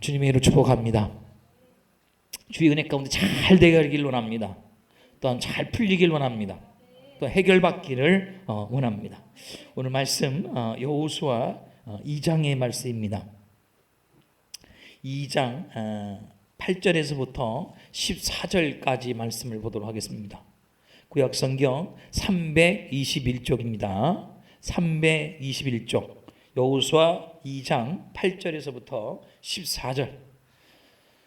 주님의 이름으로 축복합니다. 주의 은혜 가운데 잘 되길 원합니다. 또한 잘 풀리길 원합니다. 또 해결받기를 원합니다. 오늘 말씀 여호수아 2장의 말씀입니다. 2장 8절에서부터 14절까지 말씀을 보도록 하겠습니다. 구약성경 321쪽입니다. 321쪽 여호수아 2장 8절에서부터 14절.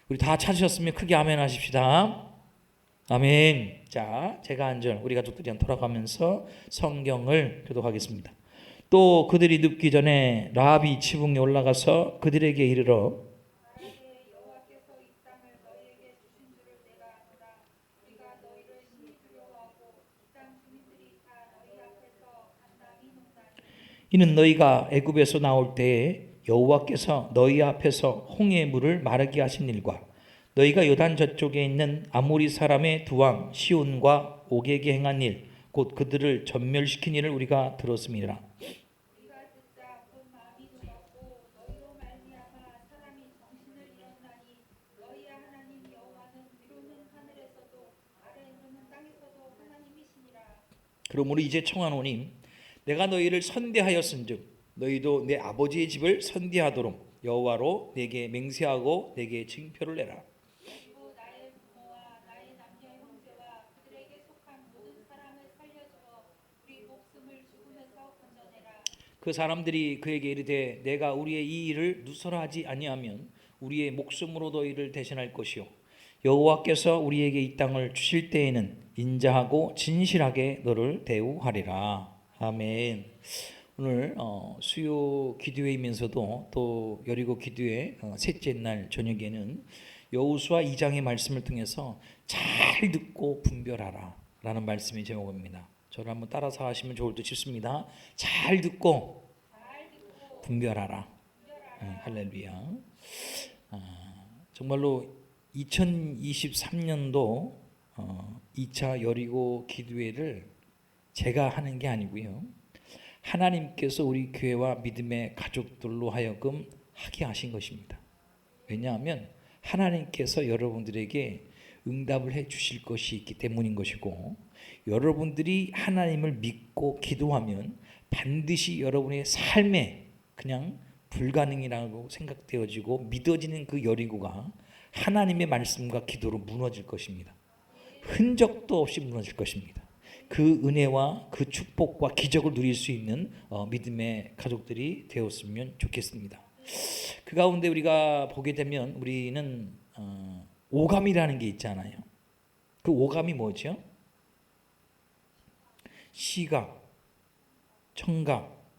우리 다 찾으셨으면 크게 아멘 하십시다. 아멘. 자, 제가 한 절 우리 가족들이 돌아가면서 성경을 교독하겠습니다. 또 그들이 눕기 전에 라합이 지붕에 올라가서 그들에게 이르러 이는 너희가 애굽에서 나올 때에 여호와께서 너희 앞에서 홍해의 물을 마르게 하신 일과 너희가 요단 저쪽에 있는 아모리 사람의 두 왕 시온과 옥에게 행한 일 곧 그들을 전멸시킨 일을 우리가 들었음이라. 그러므로 이제 청하노니 내가 너희를 선대하였은즉 너희도 내 아버지의 집을 선대하도록 여호와로 내게 맹세하고 내게 징표를 내라. 그리고 나의 부모와 나의 남녀 형제와 그들에게 속한 모든 사람을 살려주어 우리 목숨을 죽음에서 건져내라. 그 사람들이 그에게 이르되 내가 우리의 이 일을 누설하지 아니하면 우리의 목숨으로 너희를 대신할 것이요 여호와께서 우리에게 이 땅을 주실 때에는 인자하고 진실하게 너를 대우하리라. 아멘. 오늘 수요 기도회이면서도 또 여리고 기도회 셋째 날 저녁에는 여호수아 2장의 말씀을 통해서 잘 듣고 분별하라 라는 말씀이 제목입니다. 저를 한번 따라서 하시면 좋을 듯 싶습니다. 잘 듣고 분별하라. 할렐루야. 정말로 2023년도 2차 여리고 기도회를 제가 하는 게 아니고요. 하나님께서 우리 교회와 믿음의 가족들로 하여금 하게 하신 것입니다. 왜냐하면 하나님께서 여러분들에게 응답을 해 주실 것이 있기 때문인 것이고 여러분들이 하나님을 믿고 기도하면 반드시 여러분의 삶에 그냥 불가능이라고 생각되어지고 믿어지는 그 여리고가 하나님의 말씀과 기도로 무너질 것입니다. 흔적도 없이 무너질 것입니다. 그 은혜와 그 축복과 기적을 누릴 수 있는 믿음의 가족들이 되었으면 좋겠습니다. 그 가운데 우리가 보게 되면 우리는 오감이라는 게 있잖아요. 그 오감이 뭐죠? 시각, 청각,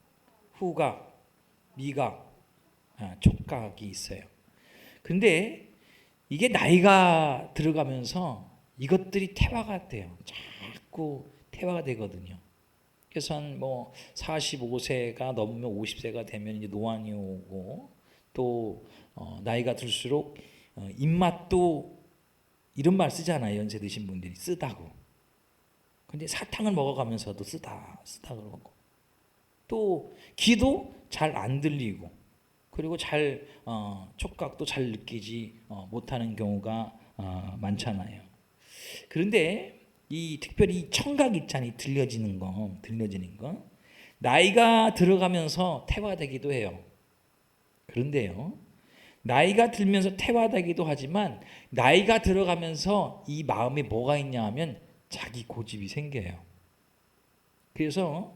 후각, 미각, 촉각이 있어요. 근데 이게 나이가 들어가면서 이것들이 퇴화가 돼요. 자꾸 퇴화가 되거든요. 그래서 한 45세가 넘으면 50세가 되면 이제 노안이 오고 또 나이가 들수록 입맛도 이런 말 쓰잖아요. 연세 드신 분들이 쓰다고. 근데 사탕을 먹어가면서도 쓰다 그러고 또 귀도 잘 안 들리고 그리고 잘 촉각도 잘 느끼지 못하는 경우가 많잖아요. 그런데 이 특별히 청각 있잖아요. 들려지는 거 나이가 들어가면서 퇴화되기도 해요. 그런데요, 나이가 들면서 퇴화되기도 하지만 나이가 들어가면서 이 마음에 뭐가 있냐 하면 자기 고집이 생겨요. 그래서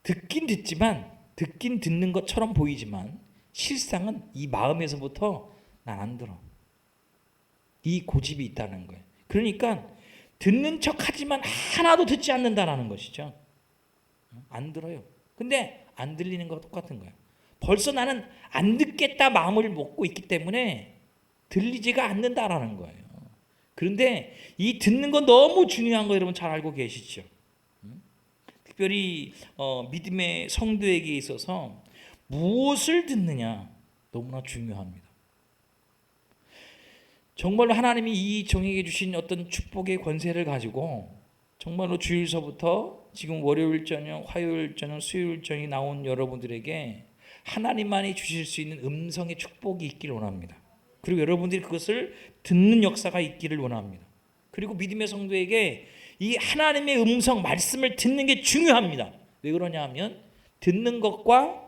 듣긴 듣는 것처럼 보이지만 실상은 이 마음에서부터 난 안 들어. 이 고집이 있다는 거예요. 그러니까 듣는 척하지만 하나도 듣지 않는다라는 것이죠. 안 들어요. 근데 안 들리는 거와 똑같은 거예요. 벌써 나는 안 듣겠다 마음을 먹고 있기 때문에 들리지가 않는다라는 거예요. 그런데 이 듣는 건 너무 중요한 거 여러분 잘 알고 계시죠? 특별히 믿음의 성도에게 있어서 무엇을 듣느냐 너무나 중요합니다. 정말로 하나님이 이 종에게 주신 어떤 축복의 권세를 가지고 정말로 주일서부터 지금 월요일 저녁, 화요일 저녁, 수요일 저녁이 나온 여러분들에게 하나님만이 주실 수 있는 음성의 축복이 있길 원합니다. 그리고 여러분들이 그것을 듣는 역사가 있기를 원합니다. 그리고 믿음의 성도에게 이 하나님의 음성, 말씀을 듣는 게 중요합니다. 왜 그러냐 하면 듣는 것과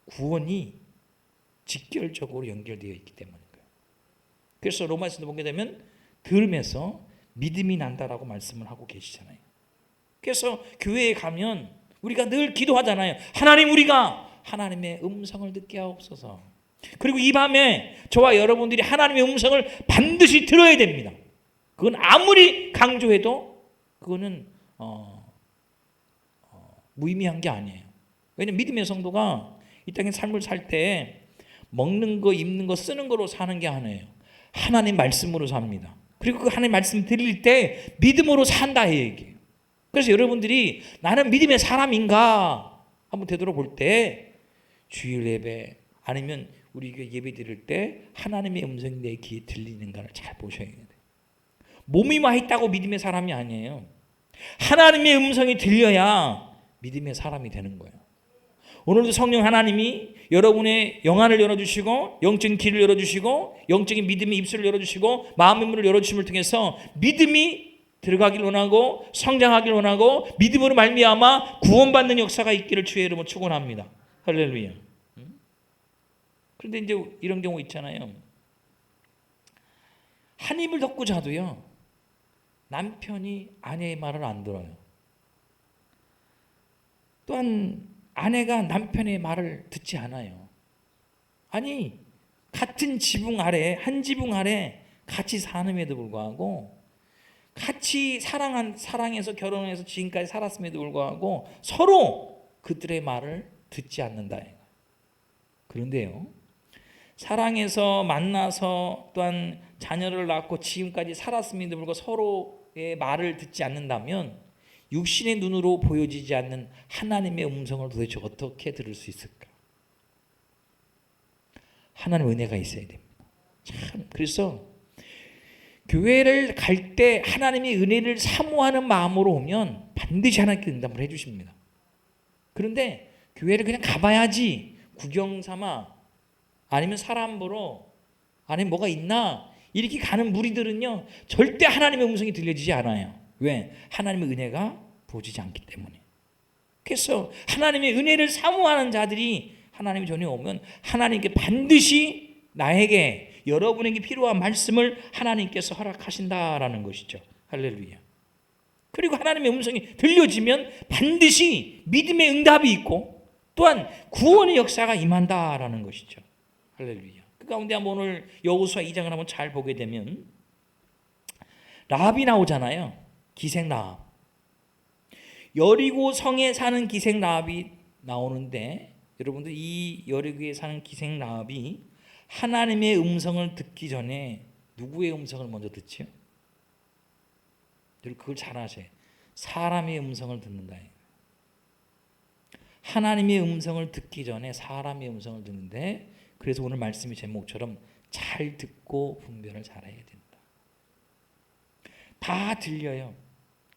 구원이 직결적으로 연결되어 있기 때문인 거예요. 그래서 로마서도 보게 되면 들으면서 믿음이 난다라고 말씀을 하고 계시잖아요. 그래서 교회에 가면 우리가 늘 기도하잖아요. 하나님, 우리가 하나님의 음성을 듣게 하옵소서. 그리고 이 밤에 저와 여러분들이 하나님의 음성을 반드시 들어야 됩니다. 그건 아무리 강조해도 그거는 무의미한 게 아니에요. 왜냐하면 믿음의 성도가 이 땅의 삶을 살 때 먹는 거, 입는 거, 쓰는 거로 사는 게 아니에요. 하나님 말씀으로 삽니다. 그리고 그 하나님 말씀 들릴 때 믿음으로 산다 이 얘기예요. 그래서 여러분들이 나는 믿음의 사람인가 한번 되돌아볼 때 주일 예배 아니면 우리 예배 드릴 때 하나님의 음성이 내 귀에 들리는가를 잘 보셔야 돼요. 몸이 와 있다고 믿음의 사람이 아니에요. 하나님의 음성이 들려야 믿음의 사람이 되는 거예요. 오늘도 성령 하나님이 여러분의 영안을 열어주시고 영적인 길을 열어주시고 영적인 믿음의 입술을 열어주시고 마음의 문을 열어주심을 통해서 믿음이 들어가길 원하고 성장하길 원하고 믿음으로 말미암아 구원받는 역사가 있기를 주의 이름으로 축원합니다. 할렐루야. 그런데 이제 이런 경우 있잖아요. 한 입을 덮고 자도요 남편이 아내의 말을 안 들어요. 또한 아내가 남편의 말을 듣지 않아요. 아니 같은 지붕 아래 한 지붕 아래 같이 사는에도 불구하고 같이 사랑해서 결혼해서 지금까지 살았음에도 불구하고 서로 그들의 말을 듣지 않는다. 그런데요 사랑해서 만나서 또한 자녀를 낳고 지금까지 살았음에도 불구하고 서로의 말을 듣지 않는다면 육신의 눈으로 보여지지 않는 하나님의 음성을 도대체 어떻게 들을 수 있을까? 하나님의 은혜가 있어야 됩니다. 참 그래서 교회를 갈 때 하나님의 은혜를 사모하는 마음으로 오면 반드시 하나님께 응답을 해주십니다. 그런데 교회를 그냥 가봐야지 구경 삼아 아니면 사람 보러 아니면 뭐가 있나 이렇게 가는 무리들은요 절대 하나님의 음성이 들려지지 않아요. 왜? 하나님의 은혜가 보이지 않기 때문에. 그래서 하나님의 은혜를 사모하는 자들이 하나님의 전에 오면 하나님께 반드시 나에게 여러분에게 필요한 말씀을 하나님께서 허락하신다라는 것이죠. 할렐루야. 그리고 하나님의 음성이 들려지면 반드시 믿음의 응답이 있고 또한 구원의 역사가 임한다라는 것이죠. 할렐루야. 그 가운데 한번 오늘 여호수아 2장을 한번 잘 보게 되면 라합이 나오잖아요. 기생 라합. 여리고 성에 사는 기생 라합이 나오는데 여러분들 이 여리고에 사는 기생 라합이 하나님의 음성을 듣기 전에 누구의 음성을 먼저 듣지요? 여러분 그걸 잘 아셔요. 사람의 음성을 듣는다. 하나님의 음성을 듣기 전에 사람의 음성을 듣는데 그래서 오늘 말씀의 제목처럼 잘 듣고 분별을 잘해야 된다. 다 들려요.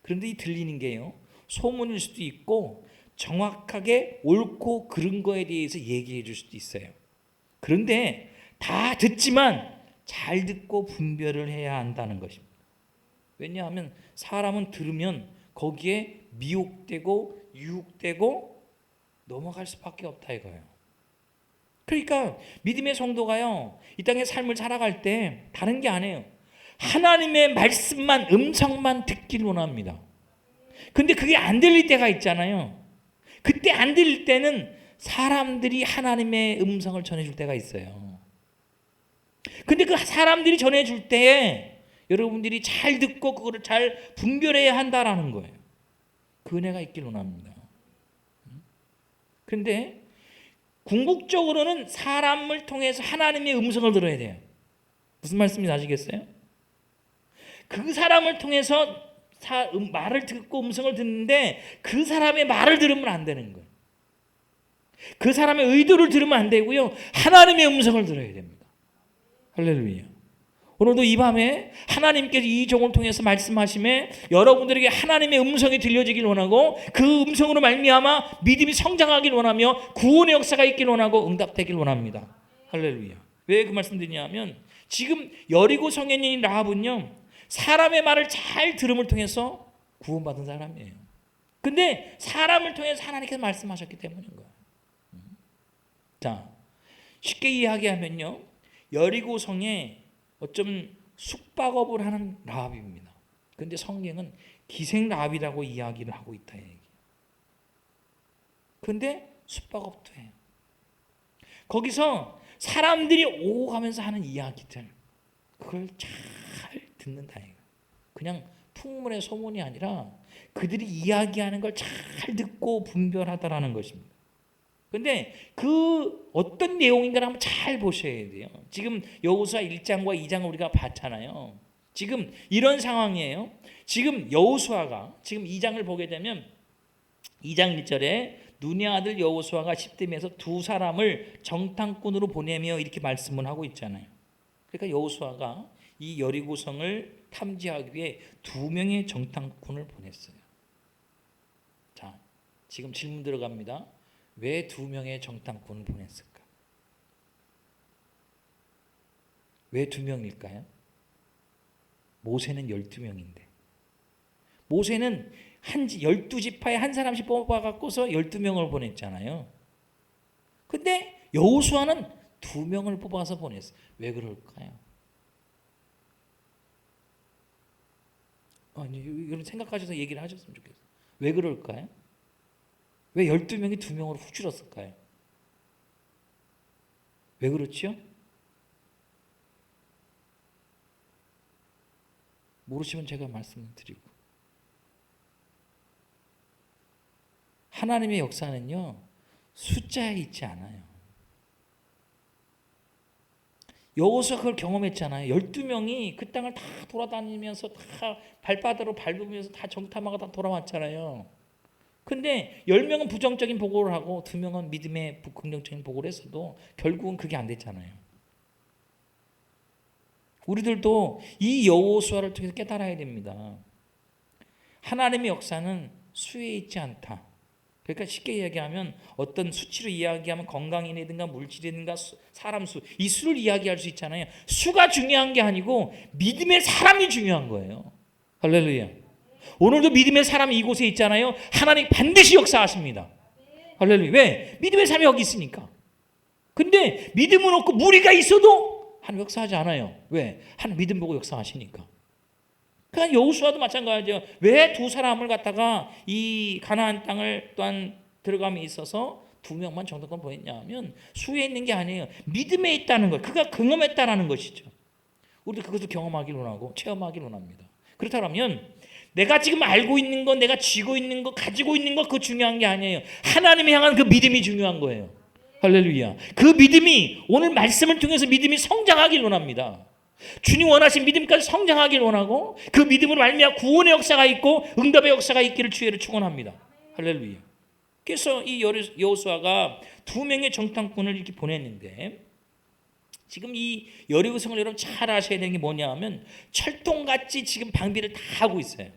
그런데 이 들리는 게요 소문일 수도 있고 정확하게 옳고 그른 거에 대해서 얘기해 줄 수도 있어요. 그런데 다 듣지만 잘 듣고 분별을 해야 한다는 것입니다. 왜냐하면 사람은 들으면 거기에 미혹되고 유혹되고 넘어갈 수밖에 없다 이거예요. 그러니까 믿음의 성도가요 이 땅의 삶을 살아갈 때 다른 게 아니에요. 하나님의 말씀만 음성만 듣길 원합니다. 근데 그게 안 들릴 때가 있잖아요. 그때 안 들릴 때는 사람들이 하나님의 음성을 전해줄 때가 있어요. 근데 그 사람들이 전해줄 때에 여러분들이 잘 듣고 그거를 잘 분별해야 한다라는 거예요. 그 은혜가 있길 원합니다. 그런데 궁극적으로는 사람을 통해서 하나님의 음성을 들어야 돼요. 무슨 말씀인지 아시겠어요? 그 사람을 통해서 말을 듣고 음성을 듣는데 그 사람의 말을 들으면 안 되는 거예요. 그 사람의 의도를 들으면 안 되고요. 하나님의 음성을 들어야 됩니다. 할렐루야. 오늘도 이 밤에 하나님께서 이 종을 통해서 말씀하심에 여러분들에게 하나님의 음성이 들려지길 원하고 그 음성으로 말미암아 믿음이 성장하길 원하며 구원의 역사가 있길 원하고 응답되길 원합니다. 할렐루야. 왜 그 말씀 드리냐면 지금 여리고 성에 있는 라합은요 사람의 말을 잘 들음을 통해서 구원받은 사람이에요. 근데 사람을 통해서 하나님께서 말씀하셨기 때문인 거예요. 자, 쉽게 이야기하면요 여리고 성에 어쩜 숙박업을 하는 라합입니다. 그런데 성경은 기생 라합이라고 이야기를 하고 있다 얘기. 그런데 숙박업도 해요. 거기서 사람들이 오고 가면서 하는 이야기들 그걸 잘 듣는다 얘기. 그냥 풍문의 소문이 아니라 그들이 이야기하는 걸 잘 듣고 분별하다라는 것입니다. 근데 그 어떤 내용인가를 한번 잘 보셔야 돼요. 지금 여호수아 1장과 2장을 우리가 봤잖아요. 지금 이런 상황이에요. 지금 여호수아가 지금 2장을 보게 되면 2장 1절에 눈의 아들 여호수아가 십대면에서 두 사람을 정탐꾼으로 보내며 이렇게 말씀을 하고 있잖아요. 그러니까 여호수아가 이 여리고성을 탐지하기 위해 두 명의 정탐꾼을 보냈어요. 자, 지금 질문 들어갑니다. 왜 두 명의 정탐꾼을 보냈을까? 왜 두 명일까요? 모세는 12명인데 모세는 12지파에 한 사람씩 뽑아갖고서 12명을 보냈잖아요. 근데 여호수아는 2명을 뽑아서 보냈어요. 왜 그럴까요? 이런 생각하셔서 얘기를 하셨으면 좋겠어요. 왜 그럴까요? 왜 12명이 2명으로 훅 줄었을까요? 왜 그렇죠? 모르시면 제가 말씀을 드리고. 하나님의 역사는요 숫자에 있지 않아요. 여호수아 그걸 경험했잖아요. 12명이 그 땅을 다 돌아다니면서 다 발바닥으로 밟으면서 다 정탐하고 다 돌아왔잖아요. 근데 10명은 부정적인 보고를 하고 2명은 믿음의 긍정적인 보고를 했어도 결국은 그게 안 됐잖아요. 우리들도 이 여호수아를 통해서 깨달아야 됩니다. 하나님의 역사는 수에 있지 않다. 그러니까 쉽게 이야기하면 어떤 수치로 이야기하면 건강이라든가 물질이라든가 사람 수, 이 수를 이야기할 수 있잖아요. 수가 중요한 게 아니고 믿음의 사람이 중요한 거예요. 할렐루야. 오늘도 믿음의 사람이 이곳에 있잖아요. 하나님 반드시 역사하십니다. 할렐루야. 왜? 믿음의 사람이 여기 있으니까. 근데 믿음은 없고 무리가 있어도 하나님 역사하지 않아요. 왜? 하나님 믿음 보고 역사하시니까. 그러니까 여호수아도 마찬가지죠. 왜 두 사람을 갖다가 이 가나안 땅을 또한 들어감에 있어서 2명만 정탐꾼 보냈냐 하면 수에 있는 게 아니에요. 믿음에 있다는 거예요. 그가 경험했다라는 것이죠. 우리도 그것을 경험하길 원하고 체험하길 원합니다. 그렇다면 내가 지금 알고 있는 것, 내가 쥐고 있는 것, 가지고 있는 것 그거 중요한 게 아니에요. 하나님을 향한 그 믿음이 중요한 거예요. 할렐루야. 그 믿음이 오늘 말씀을 통해서 믿음이 성장하길 원합니다. 주님 원하신 믿음까지 성장하길 원하고 그 믿음으로 말미암아 구원의 역사가 있고 응답의 역사가 있기를 주의를 축원합니다. 할렐루야. 그래서 이 여호수아가 2명의 정탐꾼을 이렇게 보냈는데 지금 이 여리고성을 여러분 잘 아셔야 되는 게 뭐냐 하면 철통같이 지금 방비를 다 하고 있어요.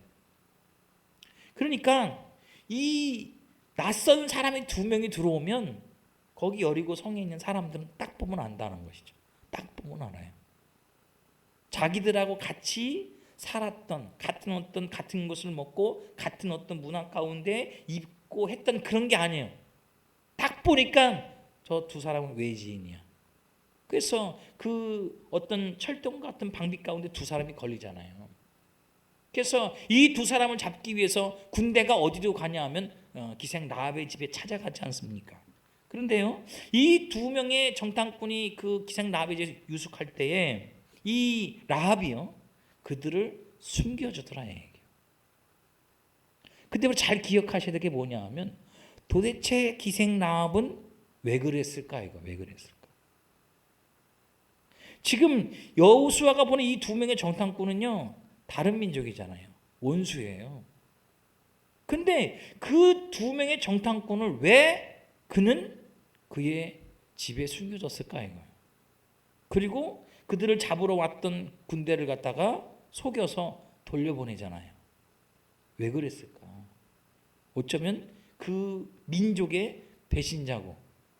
그러니까 이 낯선 사람이 2명이 들어오면 거기 여리고성에 있는 사람들은 딱 보면 안다는 것이죠. 딱 보면 알아요. 자기들하고 같이 살았던 같은 것을 먹고 같은 어떤 문화 가운데 입고 했던 그런 게 아니에요. 딱 보니까 저 두 사람은 외지인이야. 그래서 그 어떤 철통 같은 방비 가운데 두 사람이 걸리잖아요. 그래서 이 두 사람을 잡기 위해서 군대가 어디로 가냐 하면 기생 라합의 집에 찾아가지 않습니까? 그런데요, 이 2명의 정탐꾼이 그 기생 라합의 집에 유숙할 때에 이 라합이요 그들을 숨겨주더라 얘기해요. 근데 잘 기억하셔야 될 게 뭐냐 하면 도대체 기생 라합은 왜 그랬을까 이거 왜 그랬을까? 지금 여호수아가 보는 이 2명의 정탐꾼은요 다른 민족이잖아요. 원수예요. 근데 그 2명의 정탐꾼을 왜 그는 그의 집에 숨겨졌을까 이거예요. 그리고 그들을 잡으러 왔던 군대를 갖다가 속여서 돌려보내잖아요. 왜 그랬을까? 어쩌면 그 민족의 배신자고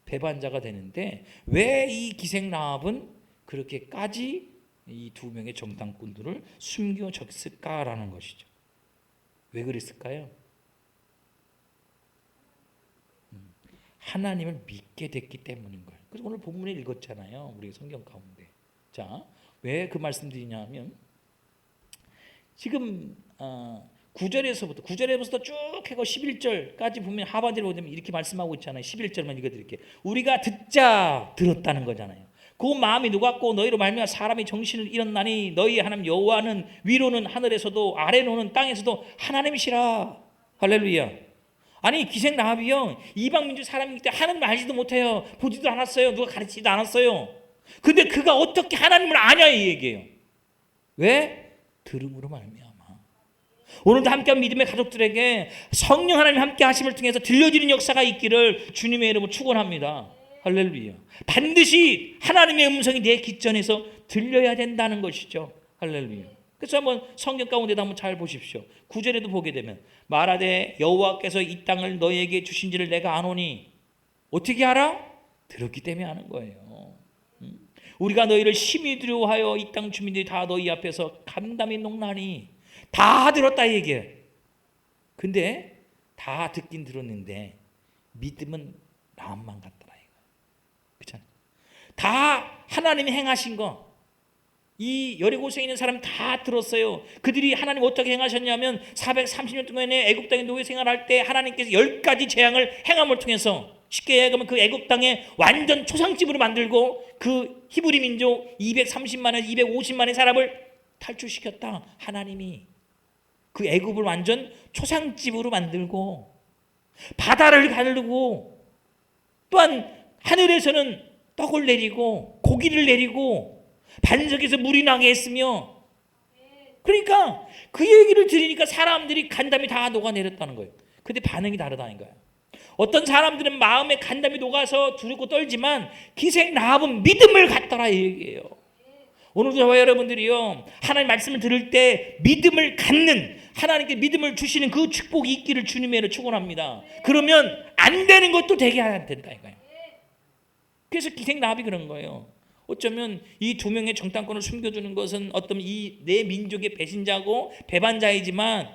배반자가 되는데 왜 이 기생 라합은 그렇게까지 이 두 명의 정탐꾼들을 숨겨졌을까라는 것이죠. 왜 그랬을까요? 하나님을 믿게 됐기 때문인 거예요. 그래서 오늘 본문에 읽었잖아요. 우리 성경 가운데. 자, 왜 그 말씀 드리냐면 지금 9절에서부터 쭉 해고 11절까지 보면 하반절에 보면 이렇게 말씀하고 있잖아요. 11절만 읽어드릴게요. 우리가 듣자 들었다는 거잖아요. 그 마음이 녹았고 너희로 말미암아 사람이 정신을 잃었나니 너희 하나님 여호와는 위로는 하늘에서도 아래로는 땅에서도 하나님이시라. 할렐루야. 아니 기생 라합이요 이방 민족 사람이기 때문에 하나님을 알지도 못해요. 보지도 않았어요. 누가 가르치지도 않았어요. 근데 그가 어떻게 하나님을 아냐 이 얘기예요. 왜? 들음으로 말미암아. 오늘도 함께한 믿음의 가족들에게 성령 하나님 함께 하심을 통해서 들려지는 역사가 있기를 주님의 이름으로 축원합니다. 할렐루야. 반드시 하나님의 음성이 내 귓전에서 들려야 된다는 것이죠. 할렐루야. 그래서 한번 성경 가운데도 한번 잘 보십시오. 9절에도 보게 되면 말하되 여호와께서 이 땅을 너희에게 주신지를 내가 아노니 어떻게 알아? 들었기 때문에 아는 거예요. 우리가 너희를 심히 두려워하여 이 땅 주민들이 다 너희 앞에서 간담이 녹나니 다 들었다 얘기해. 근데 다 듣긴 들었는데 믿음은 마음만 같더라 이거. 그렇잖아요. 다 하나님이 행하신 거. 이 여리고성에 있는 사람 다 들었어요. 그들이 하나님 어떻게 행하셨냐면 430년 동안에 애굽 땅에 노예 생활할 때 하나님께서 10가지 재앙을 행함을 통해서 쉽게 얘기하면 그 애굽 땅에 완전 초상집으로 만들고 그 히브리 민족 230만 원, 250만의 사람을 탈출시켰다. 하나님이 그 애굽을 완전 초상집으로 만들고 바다를 가르고 또한 하늘에서는 떡을 내리고 고기를 내리고 반석에서 물이 나게 했으며 그러니까 그 얘기를 들으니까 사람들이 간담이 다 녹아내렸다는 거예요. 근데 반응이 다르다는 거예요. 어떤 사람들은 마음에 간담이 녹아서 두렵고 떨지만 기생 라합은 믿음을 갖더라 이 얘기예요. 오늘도 저와 여러분들이요 하나님 말씀을 들을 때 믿음을 갖는 하나님께 믿음을 주시는 그 축복이 있기를 주님의 이름으로 축원합니다. 그러면 안 되는 것도 되게 해야 된다 이거예요. 그래서 기생 라합이 그런 거예요. 어쩌면 이 두 명의 정탐꾼을 숨겨주는 것은 어떤 이 내 민족의 배신자고 배반자이지만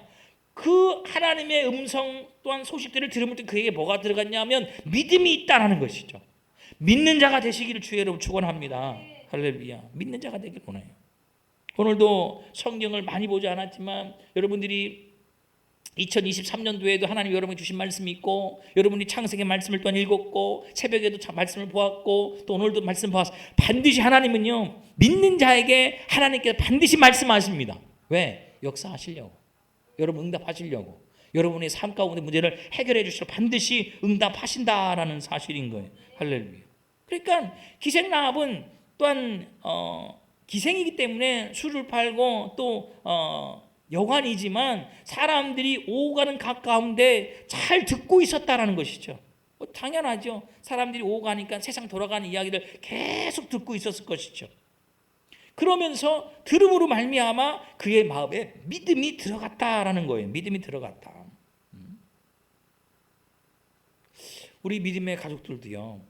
그 하나님의 음성 또한 소식들을 들으면 그에게 뭐가 들어갔냐면 믿음이 있다라는 것이죠. 믿는 자가 되시기를 주의 이름으로 축원합니다. 할렐루야. 믿는 자가 되길 원해요. 오늘도 성경을 많이 보지 않았지만 여러분들이 2023년도에도 하나님 여러분이 주신 말씀이 있고 여러분이 창세기 말씀을 또한 읽었고 새벽에도 말씀을 보았고 또 오늘도 말씀 보았어. 반드시 하나님은요 믿는 자에게 하나님께서 반드시 말씀하십니다. 왜? 역사하시려고. 여러분 응답하시려고. 여러분의 삶 가운데 문제를 해결해 주시려 반드시 응답하신다라는 사실인 거예요. 할렐루야. 그러니까 기생 라합은 또한 기생이기 때문에 술을 팔고 또 여관이지만 사람들이 오고 가는 가까운데 잘 듣고 있었다라는 것이죠. 당연하죠. 사람들이 오고 가니까 세상 돌아가는 이야기를 계속 듣고 있었을 것이죠. 그러면서 들음으로 말미암아 그의 마음에 믿음이 들어갔다라는 거예요. 믿음이 들어갔다. 우리 믿음의 가족들도요.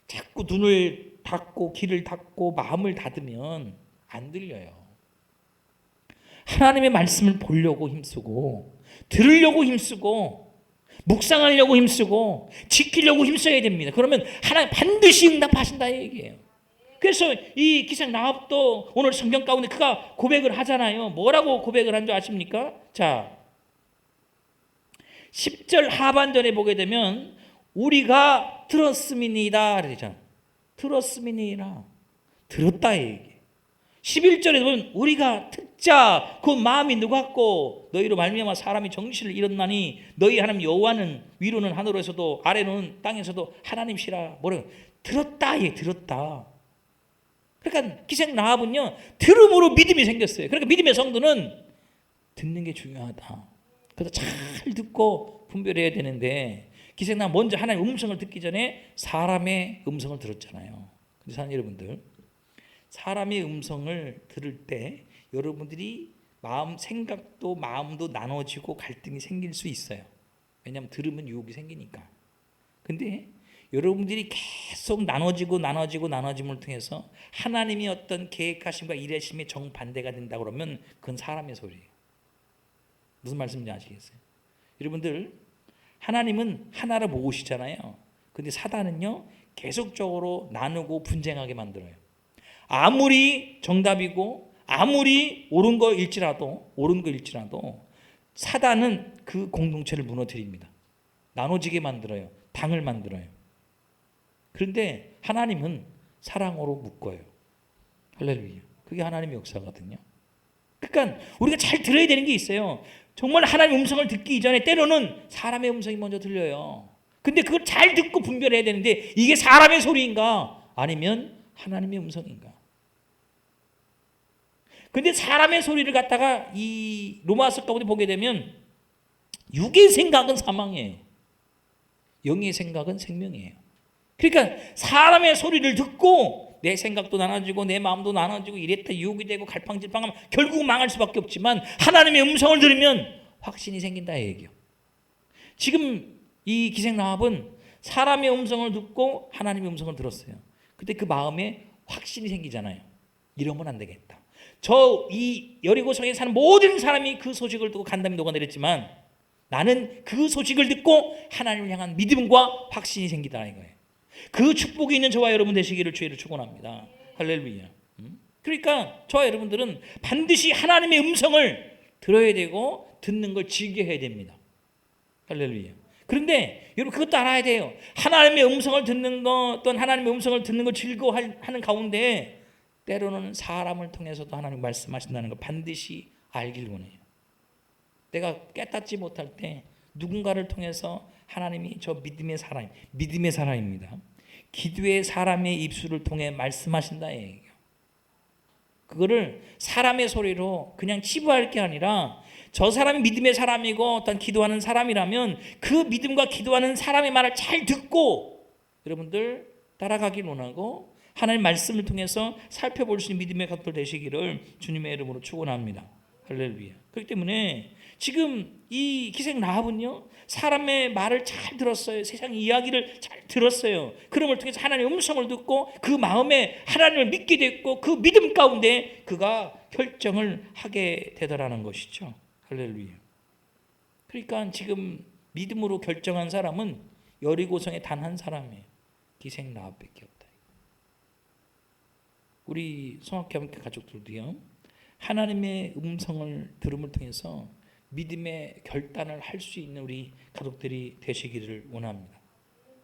자꾸 눈을 닫고 귀를 닫고 마음을 닫으면 안 들려요. 하나님의 말씀을 보려고 힘쓰고 들으려고 힘쓰고 묵상하려고 힘쓰고 지키려고 힘써야 됩니다. 그러면 하나님 반드시 응답하신다 얘기예요. 그래서 이 기생 라합도 오늘 성경 가운데 그가 고백을 하잖아요. 뭐라고 고백을 한 줄 아십니까? 자, 10절 하반절에 보게 되면 우리가 들었음이니이다 그러잖아. 들었음이니라. 들었다 얘기. 11절에 보면 우리가 듣자 그 마음이 녹았고 너희로 말미암아 사람이 정신을 잃었나니 너희 하나님 여호와는 위로는 하늘에서도 아래로는 땅에서도 하나님이시라. 뭐래요? 들었다 얘기. 들었다. 그러니까 기생 라합은요 들음으로 믿음이 생겼어요. 그러니까 믿음의 성도는 듣는 게 중요하다. 그래서 잘 듣고 분별해야 되는데 기생 라합 먼저 하나님의 음성을 듣기 전에 사람의 음성을 들었잖아요. 그래서 여러분들 사람의 음성을 들을 때 여러분들이 마음 생각도 마음도 나눠지고 갈등이 생길 수 있어요. 왜냐하면 들으면 유혹이 생기니까. 근데 여러분들이 계속 나눠짐을 통해서 하나님이 어떤 계획하심과 일하심의 정반대가 된다 그러면 그건 사람의 소리예요. 무슨 말씀인지 아시겠어요? 여러분들, 하나님은 하나를 모으시잖아요. 근데 사단은요, 계속적으로 나누고 분쟁하게 만들어요. 아무리 정답이고 아무리 옳은 거일지라도 사단은 그 공동체를 무너뜨립니다. 나눠지게 만들어요. 당을 만들어요. 그런데 하나님은 사랑으로 묶어요. 할렐루야. 그게 하나님의 역사거든요. 그러니까 우리가 잘 들어야 되는 게 있어요. 정말 하나님의 음성을 듣기 이전에 때로는 사람의 음성이 먼저 들려요. 근데 그걸 잘 듣고 분별해야 되는데 이게 사람의 소리인가 아니면 하나님의 음성인가? 근데 사람의 소리를 갖다가 이 로마서 가운데 보게 되면 육의 생각은 사망이에요. 영의 생각은 생명이에요. 그러니까 사람의 소리를 듣고 내 생각도 나눠지고 내 마음도 나눠지고 이랬다 유혹이 되고 갈팡질팡하면 결국 망할 수밖에 없지만 하나님의 음성을 들으면 확신이 생긴다 이 얘기예요. 지금 이 기생 라합은 사람의 음성을 듣고 하나님의 음성을 들었어요. 근데 그 마음에 확신이 생기잖아요. 이러면 안 되겠다. 저 이 여리고성에 사는 모든 사람이 그 소식을 듣고 간담이 녹아내렸지만 나는 그 소식을 듣고 하나님을 향한 믿음과 확신이 생기다 이거예요. 그 축복이 있는 저와 여러분 되시기를 주의를 축원합니다. 할렐루야. 그러니까 저와 여러분들은 반드시 하나님의 음성을 들어야 되고 듣는 걸 즐겨야 됩니다. 할렐루야. 그런데 여러분 그것도 알아야 돼요. 하나님의 음성을 듣는 것, 어떤 하나님의 음성을 듣는 걸 즐거워하는 가운데 때로는 사람을 통해서도 하나님 말씀하신다는 걸 반드시 알길 원해요. 내가 깨닫지 못할 때 누군가를 통해서 하나님이 저 믿음의 사람입니다. 기도의 사람의 입술을 통해 말씀하신다 얘기예요. 그거를 사람의 소리로 그냥 치부할 게 아니라 저 사람이 믿음의 사람이고 어떤 기도하는 사람이라면 그 믿음과 기도하는 사람의 말을 잘 듣고 여러분들 따라가길 원하고 하나님 말씀을 통해서 살펴볼 수 있는 믿음의 가족들 되시기를 주님의 이름으로 축원합니다. 할렐루야. 그렇기 때문에 지금 이 기생 라합은요 사람의 말을 잘 들었어요. 세상 이야기를 잘 들었어요. 그런 걸 통해서 하나님의 음성을 듣고 그 마음에 하나님을 믿게 됐고 그 믿음 가운데 그가 결정을 하게 되더라는 것이죠. 할렐루야. 그러니까 지금 믿음으로 결정한 사람은 여리고성에 단 한 사람이에요. 기생 라합밖에 없다. 우리 성악교회 가족들도요 하나님의 음성을 들음을 통해서 믿음의 결단을 할 수 있는 우리 가족들이 되시기를 원합니다.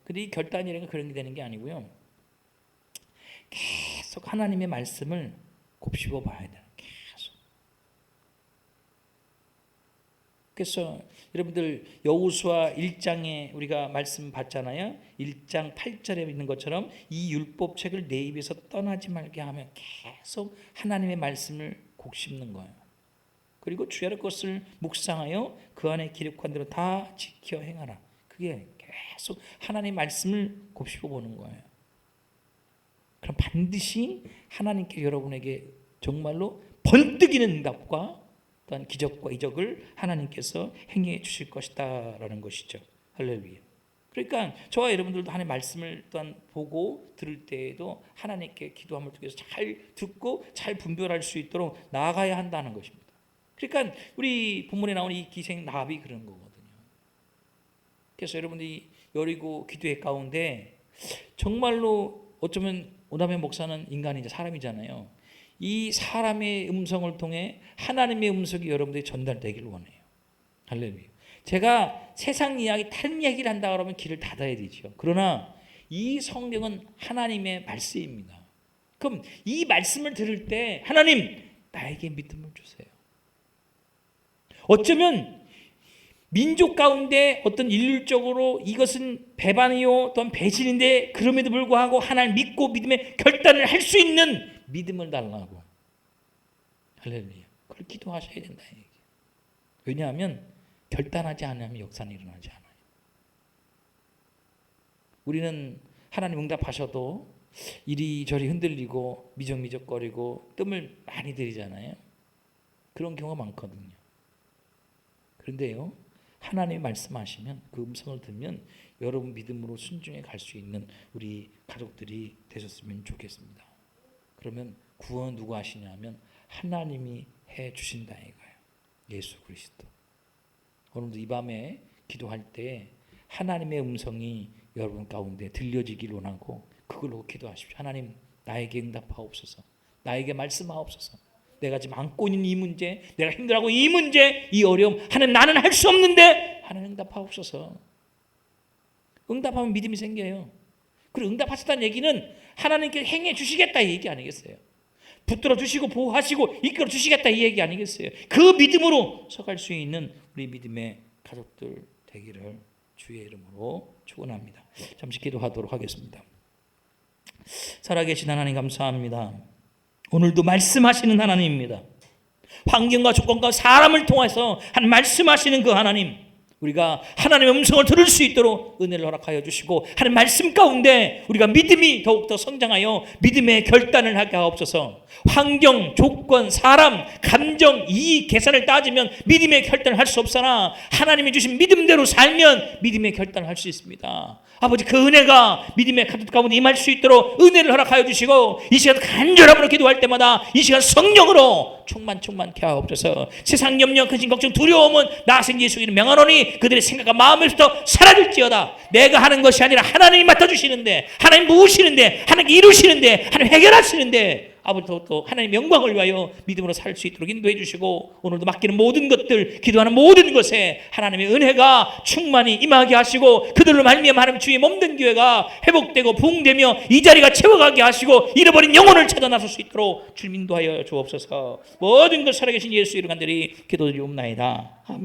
근데 이 결단이라는 건 그런 게 되는 게 아니고요. 계속 하나님의 말씀을 곱씹어 봐야 돼요. 계속. 그래서 여러분들 여호수아 1장에 우리가 말씀 봤잖아요. 1장 8절에 있는 것처럼 이 율법책을 내 입에서 떠나지 말게 하며 계속 하나님의 말씀을 곱씹는 거예요. 그리고 주야의 것을 묵상하여 그 안에 기록한 대로 다 지켜 행하라. 그게 계속 하나님의 말씀을 곱씹어 보는 거예요. 그럼 반드시 하나님께 여러분에게 정말로 번뜩이는 응답과 또한 기적과 이적을 하나님께서 행해 주실 것이다라는 것이죠. 할렐루야. 그러니까 저와 여러분들도 하나님의 말씀을 또한 보고 들을 때에도 하나님께 기도함을 통해서 잘 듣고 잘 분별할 수 있도록 나아가야 한다는 것입니다. 그러니까 우리 본문에 나오는 이 기생 라합이 그런 거거든요. 그래서 여러분들이 여리고 기도회 가운데 정말로 어쩌면 오다면 목사는 인간이자 사람이잖아요. 이 사람의 음성을 통해 하나님의 음성이 여러분들이 전달되기를 원해요. 할렐루야. 제가 세상 이야기, 다른 이야기를 한다 그러면 길을 닫아야 되죠. 그러나 이 성경은 하나님의 말씀입니다. 그럼 이 말씀을 들을 때 하나님 나에게 믿음을 주세요. 어쩌면 민족 가운데 어떤 일률적으로 이것은 배반이요 또는 배신인데 그럼에도 불구하고 하나님 믿고 믿음의 결단을 할 수 있는 믿음을 달라고. 할렐루야. 그걸 기도하셔야 된다. 왜냐하면 결단하지 않으면 역사는 일어나지 않아요. 우리는 하나님 응답하셔도 이리저리 흔들리고 미적미적거리고 뜸을 많이 들이잖아요. 그런 경우가 많거든요. 그런데요 하나님이 말씀하시면 그 음성을 들으면 여러분 믿음으로 순종해 갈 수 있는 우리 가족들이 되셨으면 좋겠습니다. 그러면 구원은 누가 하시냐면 하나님이 해 주신다 이거예요. 예수 그리스도. 오늘도 이 밤에 기도할 때 하나님의 음성이 여러분 가운데 들려지길 원하고 그걸로 기도하십시오. 하나님 나에게 응답하옵소서. 나에게 말씀하옵소서. 내가 지금 안고 있는 이 문제, 내가 힘들어하고 이 문제, 이 어려움, 하나님 나는 할 수 없는데 하나님 응답하옵소서. 응답하면 믿음이 생겨요. 그리고 응답하셨다는 얘기는 하나님께 행해 주시겠다 이 얘기 아니겠어요? 붙들어 주시고 보호하시고 이끌어 주시겠다 이 얘기 아니겠어요? 그 믿음으로 서갈 수 있는 우리 믿음의 가족들 되기를 주의 이름으로 축원합니다. 잠시 기도하도록 하겠습니다. 살아계신 하나님 감사합니다. 오늘도 말씀하시는 하나님입니다. 환경과 조건과 사람을 통해서 한 말씀하시는 그 하나님, 우리가 하나님의 음성을 들을 수 있도록 은혜를 허락하여 주시고 하나님 말씀 가운데 우리가 믿음이 더욱더 성장하여 믿음의 결단을 하게 하옵소서. 환경, 조건, 사람, 감정, 이익, 계산을 따지면 믿음의 결단을 할 수 없으나 하나님이 주신 믿음대로 살면 믿음의 결단을 할 수 있습니다. 아버지 그 은혜가 믿음의 가족 가운데 임할 수 있도록 은혜를 허락하여 주시고 이 시간 간절함으로 기도할 때마다 이 시간 성령으로 충만케 하옵소서. 세상 염려, 근심, 걱정, 두려움은 나생 예수 이름 명하노니 그들의 생각과 마음에서부터 사라질지어다. 내가 하는 것이 아니라 하나님이 맡아주시는데 하나님 모으시는데 하나님 이루시는데 하나님 해결하시는데 아버지 또 하나님의 영광을 위하여 믿음으로 살 수 있도록 인도해 주시고 오늘도 맡기는 모든 것들 기도하는 모든 것에 하나님의 은혜가 충만히 임하게 하시고 그들로 말미암아 하나님 주의 몸된 교회가 회복되고 부흥되며 이 자리가 채워가게 하시고 잃어버린 영혼을 찾아 나설 수 있도록 주님 인도하여 주옵소서. 모든 것 살아계신 예수 이름 간절히 기도드리옵나이다. 아멘.